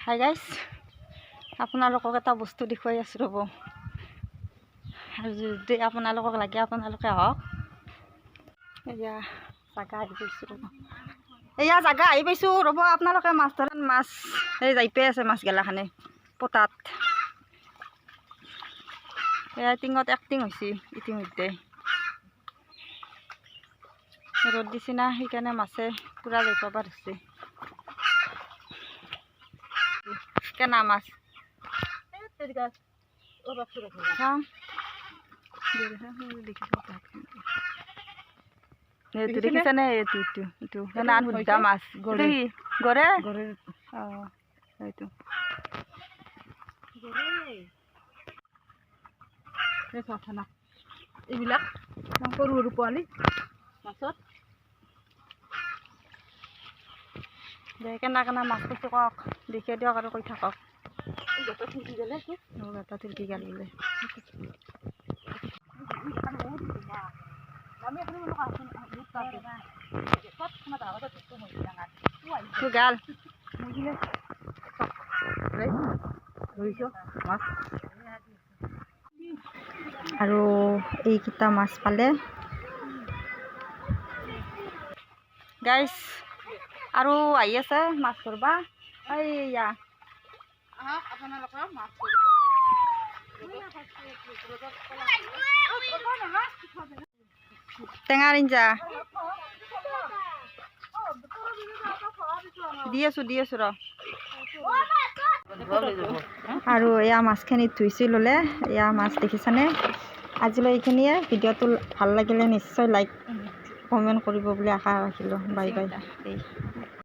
Hi guys, আপোনালোকক এটা বস্তু দেখুৱাই আছোঁ ৰ'ব। আৰু যদি আপোনালোকক লাগে আপোনালোকে আহক। এয়া জাগা আহি পাইছোঁ ৰ'ব, এয়া জাগা আহি পাইছোঁ ৰ'ব। আপোনালোকে মাছ ধৰাত মাছ এই যাই পাই আছে মাছগিলাখানে পতাত। এয়া টিঙত এক্টিং হৈছে ইতিমধ্যে। ৰ'দ দিছে না, সেইকাৰণে মাছে পূৰা যাই পাব ধৰিছে। কেনা মাছ দেখিছা নে? এইটো আন সুদ্ধা মাছ গৰে অঁ এইটো এইবিলাক সৰু সৰু পোৱালি মাছত কেনা কেনা মাছ পাইছে কওক, দেখে দিয়ক আৰু কৈ থাকক। এটা তুৰ্কি গাল বোলে গাল আৰু এইকেইটা মাছ পালে গাইজ। আৰু আহি আছে মাছ ধৰবা। এইয়া আপোনালোকে মাছ টেঙাৰ ইঞ্জা দি আছোঁ ৰ। আৰু এয়া মাছখিনি ধুইছি ল'লে। এয়া মাছ দেখিছানে? আজিলৈ এইখিনিয়ে। ভিডিঅ'টো ভাল লাগিলে নিশ্চয় লাইক কমেণ্ট কৰিব বুলি আশা ৰাখিলোঁ। Bye bye.